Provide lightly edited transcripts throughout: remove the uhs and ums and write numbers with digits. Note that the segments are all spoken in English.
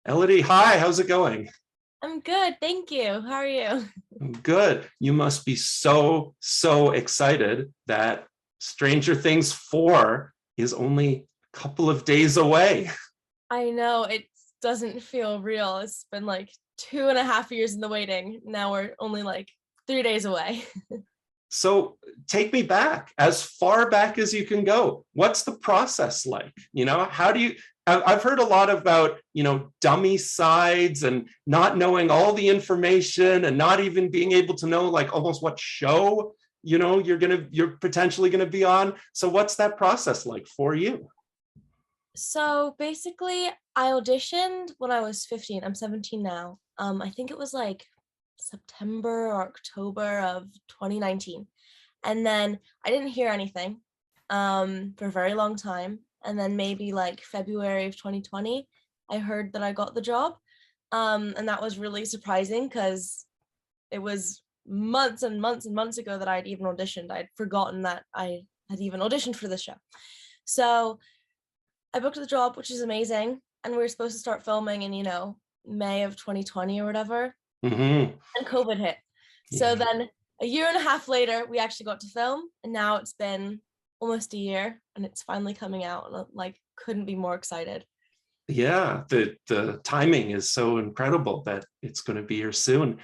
Elodie, hi, how's it going? I'm good, thank you. How are you? Good. You must be so excited that Stranger Things 4 is only a couple of days away. I know it doesn't feel real. It's been like 2.5 years in the waiting. Now we're only like 3 days away. So take me back as far back as you can go. What's the process like? How do you? I've heard a lot about, dummy sides and not knowing all the information and not even being able to know like almost what show, you're potentially gonna be on. So what's that process like for you? So basically, I auditioned when I was 15. I'm 17 now. I think it was like September or October of 2019. And then I didn't hear anything for a very long time. And then maybe like February of 2020, I heard that I got the job. And that was really surprising because it was months and months and months ago that I'd even auditioned. I'd forgotten that I had even auditioned for this show. So I booked the job, which is amazing. And we were supposed to start filming in, May of 2020 or whatever. Mm-hmm. And COVID hit. So Yeah. then a year and a half later, we actually got to film. And now it's been almost a year and it's finally coming out. And I, like, couldn't be more excited. Yeah, the timing is so incredible that it's going to be here soon.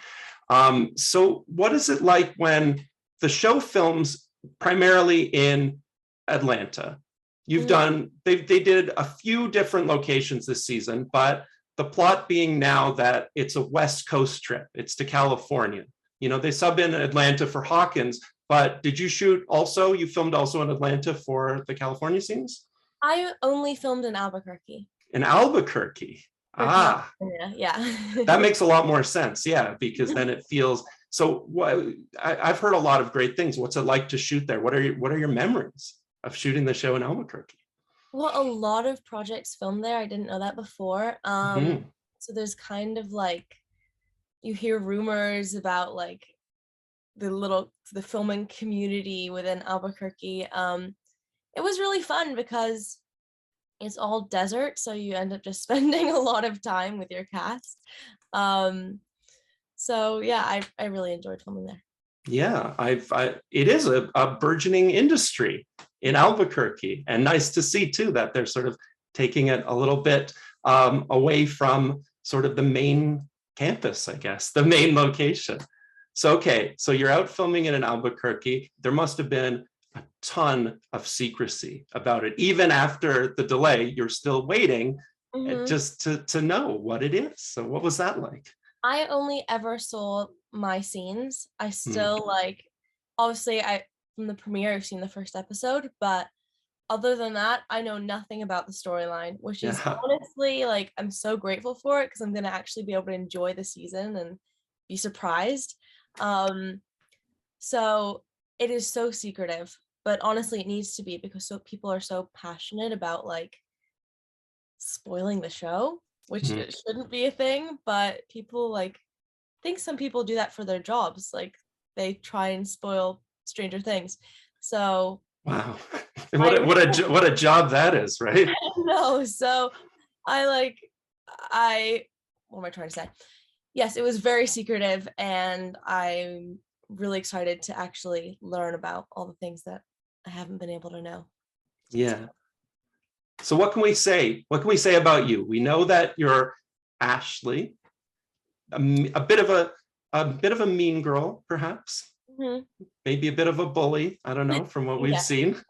So what is it like when the show films primarily in Atlanta? You've Mhm. done, they did a few different locations this season, but the plot being now that it's a West Coast trip, it's to California. They sub in Atlanta for Hawkins, but did you shoot also, you filmed also in Atlanta for the California scenes? I only filmed in Albuquerque In Albuquerque. for Ah, California. Yeah. that makes a lot more sense. Yeah, because then it feels so. I've heard a lot of great things. What's it like to shoot there? What are your memories of shooting the show in Albuquerque? Well, a lot of projects filmed there. I didn't know that before. Mm-hmm. So there's kind of like you hear rumors about like the filming community within Albuquerque. It was really fun because it's all desert, so you end up just spending a lot of time with your cast. Um, so yeah, I really enjoyed filming there. Yeah, it is a burgeoning industry in Albuquerque, and nice to see too that they're sort of taking it a little bit away from sort of the main campus, I guess, the main location. So okay, so you're out filming it in Albuquerque. There must have been a ton of secrecy about it. Even after the delay, you're still waiting Hmm. just to know what it is. So what was that like? I only ever saw my scenes. I Hmm. still like, obviously, I from the premiere, I've seen the first episode, but other than that, I know nothing about the storyline, which is Yeah. honestly like I'm so grateful for it because I'm gonna actually be able to enjoy the season and be surprised. Um, so it is so secretive, but honestly, it needs to be because so people are so passionate about like spoiling the show, which Mhm. it shouldn't be a thing, but people like think some people do that for their jobs, like they try and spoil Stranger Things. So Wow. I What a job that is, right? know. So I like I what am I trying to say? Yes, it was very secretive and I'm really excited to actually learn about all the things that I haven't been able to know. Yeah. So what can we say? What can we say about you? We know that you're Ashley, a bit of a mean girl, perhaps, Mhm. maybe a bit of a bully. I don't know from what we've Yeah. seen.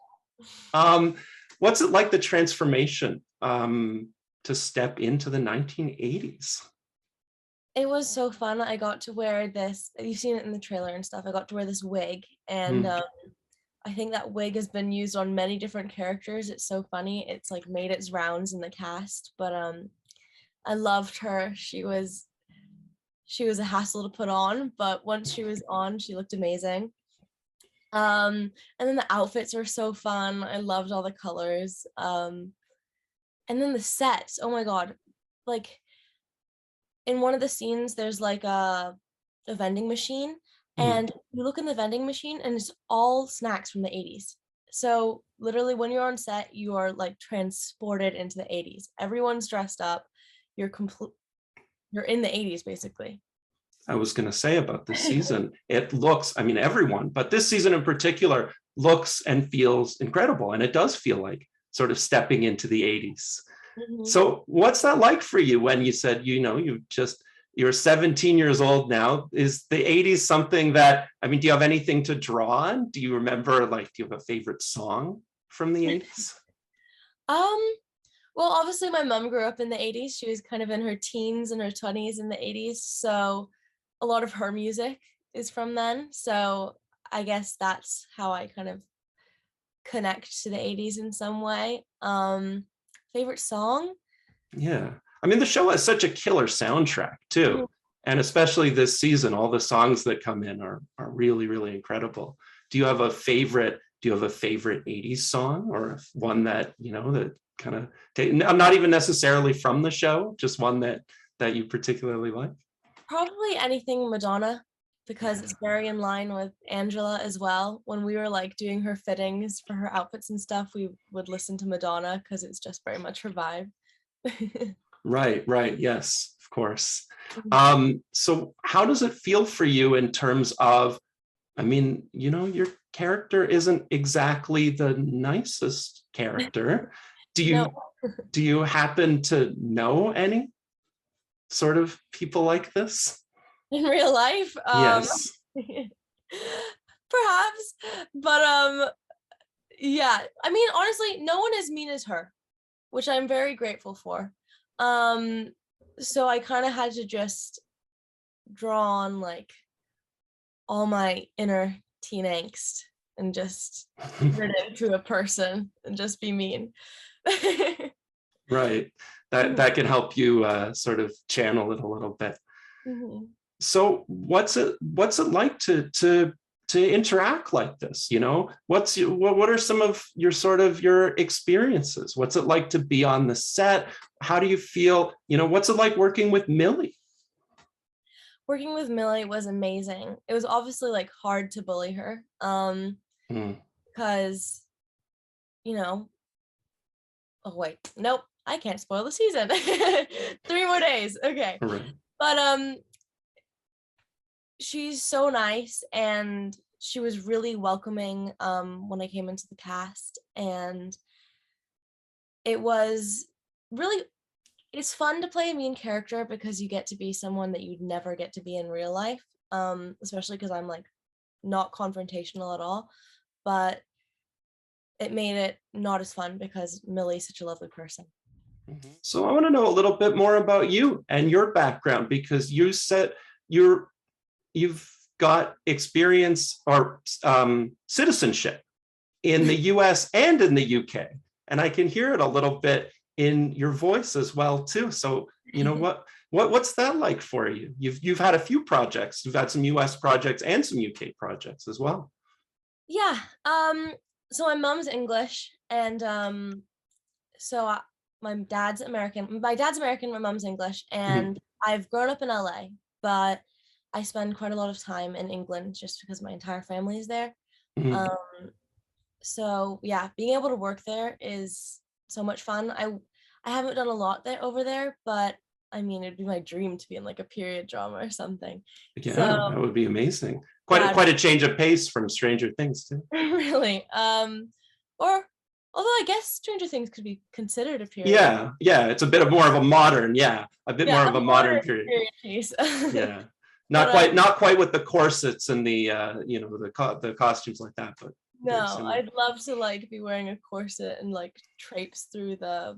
Um, what's it like the transformation to step into the 1980s? It was so fun. I got to wear this, you've seen it in the trailer and stuff. I got to wear this wig and Hmm. I think that wig has been used on many different characters. It's so funny. It's like made its rounds in the cast, but I loved her. She was a hassle to put on, but once she was on, she looked amazing. And then the outfits were so fun. I loved all the colors. And then the sets. Oh my God. Like in one of the scenes, there's like a vending machine, Hmm. and you look in the vending machine, and it's all snacks from the 80s. So literally, when you're on set, you are like transported into the 80s. Everyone's dressed up. you're in the 80s basically. I was going to say about this season, it looks, I mean, everyone, but this season in particular looks and feels incredible. And it does feel like sort of stepping into the 80s. Mhm. So what's that like for you when you said, you're 17 years old now? Is the 80s something that, I mean, do you have anything to draw on? Do you remember, like, do you have a favorite song from the 80s? Um, well, obviously my mom grew up in the 80s. She was kind of in her teens and her 20s in the 80s. So a lot of her music is from then. So I guess that's how I kind of connect to the 80s in some way. Favorite song? Yeah. I mean, the show has such a killer soundtrack too. And especially this season, all the songs that come in are really, really incredible. Do you have a favorite 80s song, or one that, that kind of not even necessarily from the show, just one that you particularly like? Probably anything Madonna, because it's very in line with Angela as well. When we were like doing her fittings for her outfits and stuff, we would listen to Madonna because it's just very much her vibe. Right. Yes, of course. Mhm. So how does it feel for you in terms of, I mean, your character isn't exactly the nicest character. Do No, you happen to know any sort of people like this? in real life, Yes. perhaps, but yeah. I mean, honestly, no one as mean as her, which I'm very grateful for. Um, so I kind of had to just draw on like all my inner teen angst and just put it into a person and just be mean. Right. That can help you sort of channel it a little bit. Mhm. So what's it like to interact like this? What are some of your experiences? What's it like to be on the set? How do you feel? What's it like working with Millie? Working with Millie was amazing. It was obviously like hard to bully her, Mm, because you know. Oh wait, nope, I can't spoil the season. 3 more days, okay. right. But she's so nice, and she was really welcoming when I came into the cast, and it was really, it's fun to play a mean character because you get to be someone that you'd never get to be in real life, especially because I'm like not confrontational at all, but it made it not as fun because Millie's such a lovely person. So I want to know a little bit more about you and your background, because you said you've got experience or citizenship in the US and in the UK. And I can hear it a little bit in your voice as well too. So, what's that like for you? You've had a few projects. You've had some US projects and some UK projects as well. Yeah, so my mom's English, and so my dad's American, my mom's English, Mhm, and I've grown up in LA, but I spend quite a lot of time in England just because my entire family is there. mhm. Um, so yeah, being able to work there is so much fun. I haven't done a lot there over there, but I mean, it'd be my dream to be in like a period drama or something. Yeah, So that would be amazing. yeah, Quite a change of pace from Stranger Things too. really. Or although I guess Stranger Things could be considered a period. Yeah, it's a bit of more of a modern, a bit Yeah, more a of a modern modern period. period piece. Yeah, But not quite with the corsets and the the costumes like that, but very no, similar. I'd love to like be wearing a corset and like traipse through the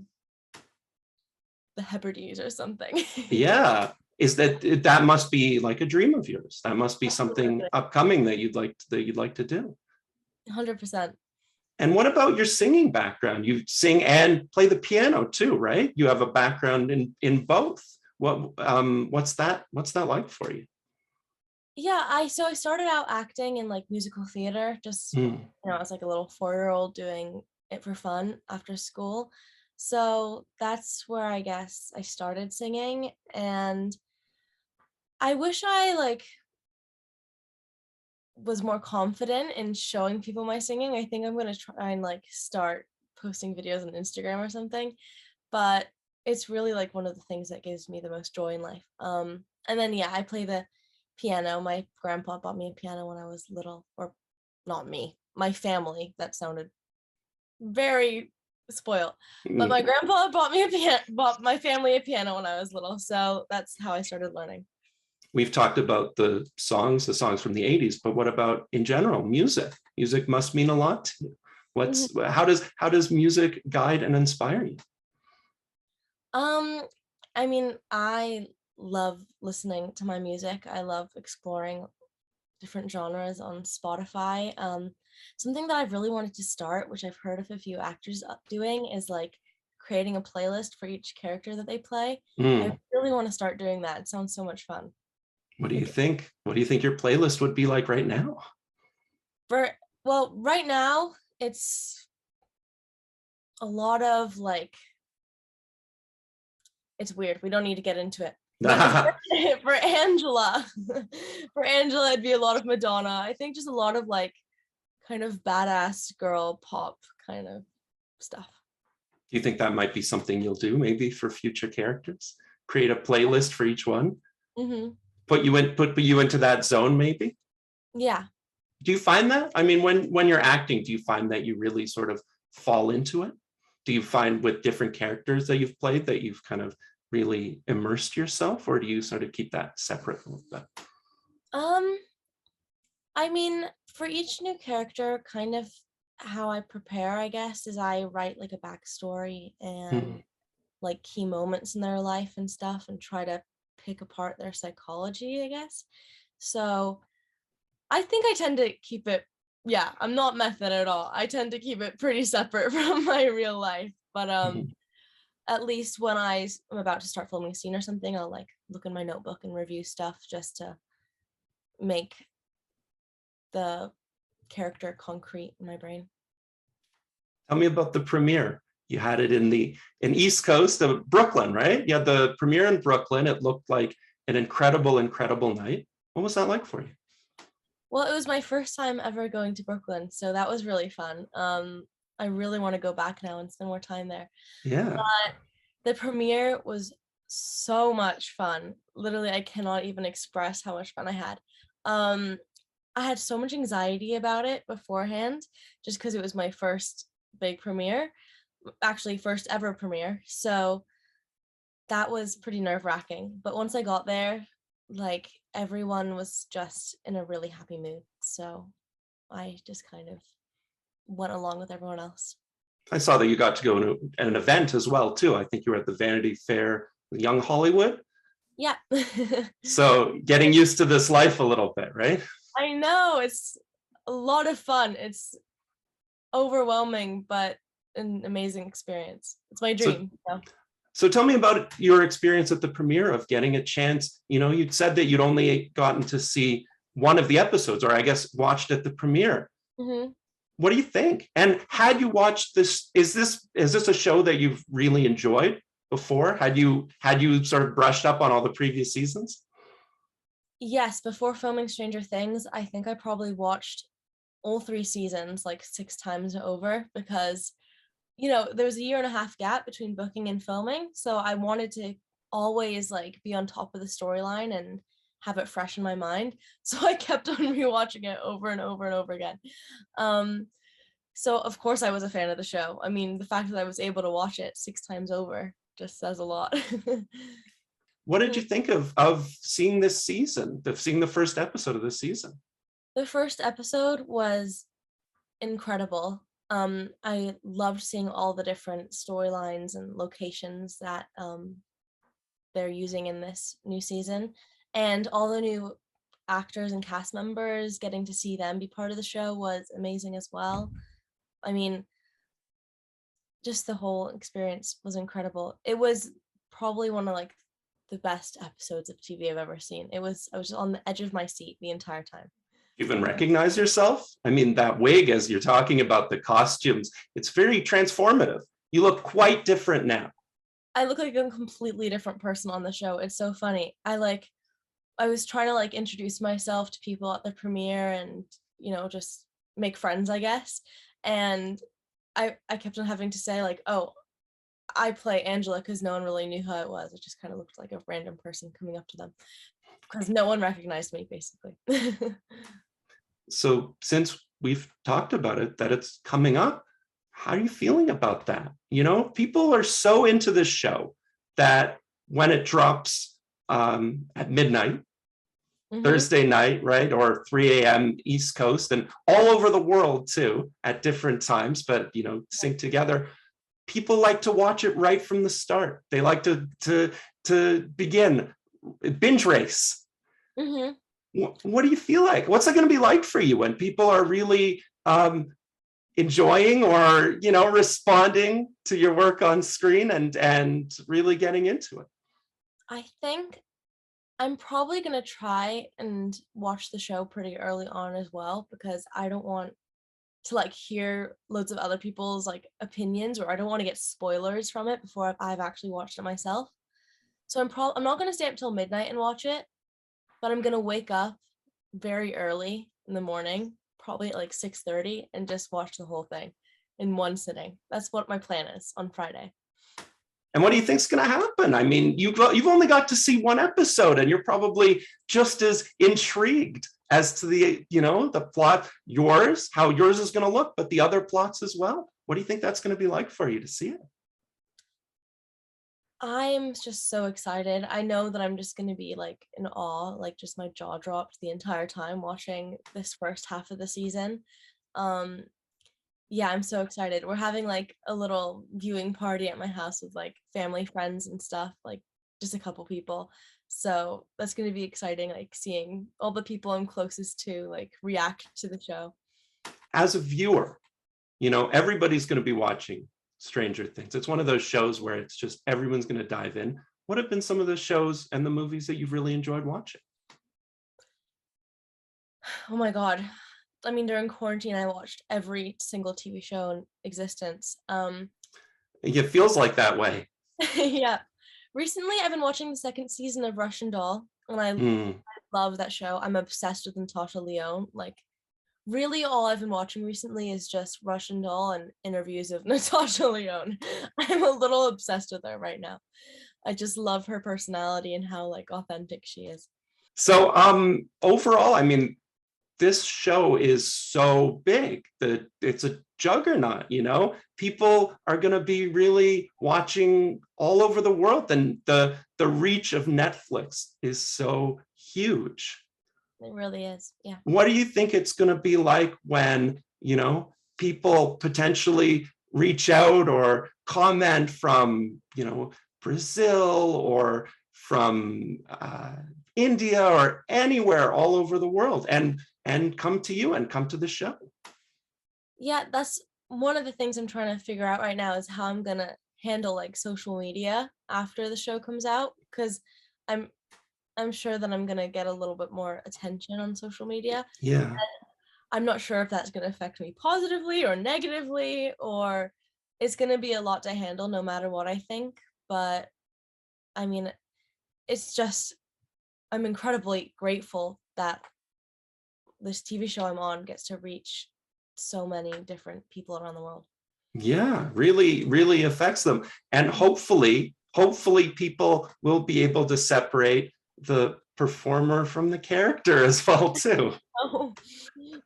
Hebrides or something. Yeah, that must be like a dream of yours. That must be something Absolutely. upcoming that you'd like to do. 100%. And what about your singing background? You sing and play the piano too, right? You have a background in both. What's that like for you? Yeah, I started out acting in like musical theater, just Mm. I was like a little 4-year-old doing it for fun after school. So that's where I guess I started singing, and I wish I like was more confident in showing people my singing. I think I'm gonna try and like start posting videos on Instagram or something. But it's really like one of the things that gives me the most joy in life. And then yeah, I play the piano. My grandpa bought me a piano when I was little, or not me, my family. That sounded very spoiled. But my Mm. grandpa bought my family a piano when I was little, so that's how I started learning. We've talked about the songs from the 80s, but what about in general, music? Music must mean a lot to you. Mhm. How does music guide and inspire you? Um, I mean, I love listening to my music. I love exploring different genres on Spotify. Something that I've really wanted to start, which I've heard of a few actors doing, is like creating a playlist for each character that they play. I Mm. really want to start doing that. It sounds so much fun. What do you Like think? What do you think your playlist would be like right now? for well, right now it's a lot of like it's weird. We don't need to get into it. But for Angela, for Angela, it'd be a lot of Madonna. I think just a lot of like kind of badass girl pop kind of stuff. Do you think that might be something you'll do maybe for future characters? Create a playlist for each one? Hmm. Put you into that zone maybe? Yeah. Do you find that? I mean, when you're acting, do you find that you really sort of fall into it? Do you find with different characters that you've played that you've kind of really immersed yourself, or do you sort of keep that separate a little bit? Um, I mean, for each new character, kind of how I prepare, I guess, is I write like a backstory Mhm. and like key moments in their life and stuff and try to pick apart their psychology, I guess. So I think I tend to keep it, yeah, I'm not method at all. I tend to keep it pretty separate from my real life. But Mhm. at least when am about to start filming a scene or something, I'll like look in my notebook and review stuff just to make the character concrete in my brain. Tell me about the premiere. You had it in East Coast of Brooklyn, right? You had the premiere in Brooklyn. It looked like an incredible night. What was that like for you? Well, it was my first time ever going to Brooklyn, so that was really fun. I really want to go back now and spend more time there. Yeah. But the premiere was so much fun. Literally, I cannot even express how much fun I had. Um, I had so much anxiety about it beforehand, just because it was my first big premiere, actually first ever premiere. So that was pretty nerve-wracking. But once I got there, like everyone was just in a really happy mood. So I just kind of went along with everyone else. I saw that you got to go to an event as well, too. I think you were at the Vanity Fair Young Hollywood. Yeah. So getting used to this life a little bit, right? I know it's a lot of fun. It's overwhelming, but an amazing experience. It's my So dream. So. so tell me about your experience at the premiere of getting a chance. You'd said that you'd only gotten to see one of the episodes, or I guess watched at the premiere. Hmm. What do you think? And had you watched this, is this a show that you've really enjoyed before? Had you sort of brushed up on all the previous seasons? Yes, before filming Stranger Things, I think I probably watched all three seasons like 6 times over because there was a year and a half gap between booking and filming, so I wanted to always like be on top of the storyline and have it fresh in my mind. So I kept on rewatching it over and over and over again. Um, so of course I was a fan of the show. I mean, the fact that I was able to watch it 6 times over just says a lot. What did you think of seeing this season, of seeing the first episode of this season? The first episode was incredible. I loved seeing all the different storylines and locations that they're using in this new season, and all the new actors and cast members, getting to see them be part of the show was amazing as well. I mean, just the whole experience was incredible. It was probably one of like the best episodes of TV I've ever seen. I was just on the edge of my seat the entire time. You even recognize yourself? I mean, that wig, as you're talking about the costumes, it's very transformative. You look quite different now. I look like a completely different person on the show. It's so funny. I was trying to like introduce myself to people at the premiere and, just make friends, I guess. And I kept on having to say like, "Oh, I play Angela because no one really knew who it was. It just kind of looked like a random person coming up to them because no one recognized me, basically. So since we've talked about it, that it's coming up, how are you feeling about that? You know, people are so into this show that when it drops at midnight, Hmm. Thursday night, right, or 3 a.m. East Coast, and all over the world too, at different times, but you know, sync together. People like to watch it right from the start. They like to begin binge race. Hmm. What do you feel like? What's it going to be like for you when people are really enjoying or responding to your work on screen and really getting into it? I think I'm probably gonna try and watch the show pretty early on as well because I don't want to like hear loads of other people's like opinions, or I don't want to get spoilers from it before I've actually watched it myself. So I'm not gonna stay up till midnight and watch it, but I'm gonna wake up very early in the morning, probably at like 6:30, and just watch the whole thing in one sitting. That's what my plan is on Friday. And what do you think's going to happen? I mean, you've only got to see one episode, and you're probably just as intrigued as to the plot, how yours is going to look, but the other plots as well. What do you think that's going to be like for you to see it? I'm just so excited. I know that I'm just going to be like in awe, like just my jaw dropped the entire time watching this first half of the season. Um yeah, I'm so excited. We're having like a little viewing party at my house with like family, friends and stuff, like just a couple people. So that's going to be exciting, like seeing all the people I'm closest to like react to the show. As a viewer, everybody's going to be watching Stranger Things. It's one of those shows where it's just everyone's going to dive in. What have been some of the shows and the movies that you've really enjoyed watching? Oh my God. I mean, during quarantine, I watched every single TV show in existence. It feels like that way. Yeah. Recently, I've been watching the second season of Russian Doll, and I Mm. love that show. I'm obsessed with Natasha Lyonne. Like, really, all I've been watching recently is just Russian Doll and interviews of Natasha Lyonne. I'm a little obsessed with her right now. I just love her personality and how like authentic she is. So overall, I mean, this show is so big that it's a juggernaut. People are going to be really watching all over the world, and the reach of Netflix is so huge. It really is. Yeah. What do you think it's going to be like when people potentially reach out or comment from Brazil or from India or anywhere all over the world and come to you and come to the show? Yeah, that's one of the things I'm trying to figure out right now is how I'm gonna handle like social media after the show comes out because I'm I'm sure that I'm gonna get a little bit more attention on social media. Yeah. I'm not sure if that's gonna affect me positively or negatively, or it's gonna be a lot to handle no matter what I think. But I mean, it's just I'm incredibly grateful that this TV show I'm on gets to reach so many different people around the world. Yeah, really, really affects them. And hopefully people will be able to separate the performer from the character as well too. Oh,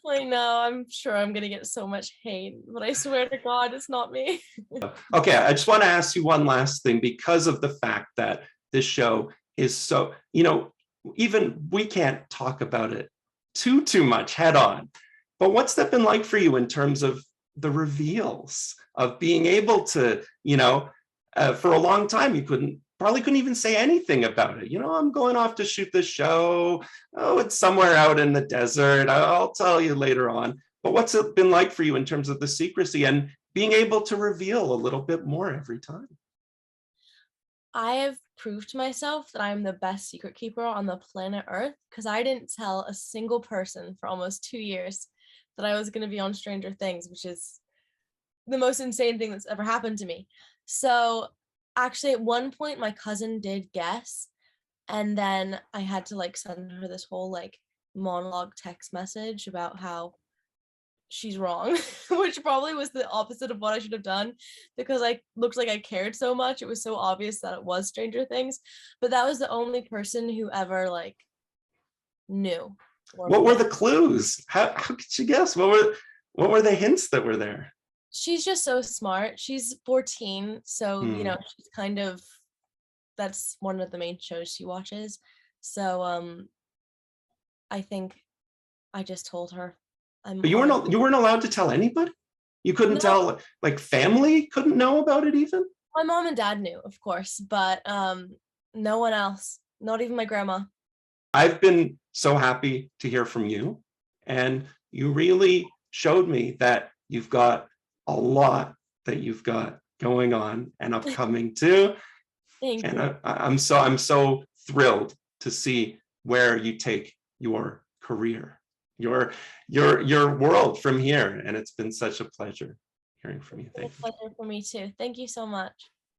I know. I'm sure I'm gonna get so much hate, but I swear to God, it's not me. Okay, I just want to ask you one last thing because of the fact that this show is so, even we can't talk about it too much head on. But what's that been like for you in terms of the reveals of being able to, for a long time you probably couldn't even say anything about it. I'm going off to shoot this show. Oh, it's somewhere out in the desert. I'll tell you later on. But what's it been like for you in terms of the secrecy and being able to reveal a little bit more every time? I have proved to myself that I'm the best secret keeper on the planet Earth because I didn't tell a single person for almost 2 years that I was going to be on Stranger Things, which is the most insane thing that's ever happened to me. So, actually, at one point, my cousin did guess, and then I had to like send her this whole like monologue text message about how she's wrong, which probably was the opposite of what I should have done, because I looked like I cared so much. It was so obvious that it was Stranger Things, but that was the only person who ever like knew or What were guessed. the clues? How could you guess? What were the hints that were there? She's just so smart. She's 14, so Hmm. she's kind of, that's one of the main shows she watches. So I think I just told her. I'm But honest. you weren't allowed to tell anybody? You couldn't No, tell, like family couldn't know about it even? my mom and dad knew, of course, but no one else, not even my grandma. I've been so happy to hear from you. And you really showed me that you've got a lot that you've got going on and upcoming too. Thank And you. I'm so thrilled to see where you take your career, your world from here. And it's been such a pleasure hearing from you. It's Thank a you. pleasure for me too. Thank you so much.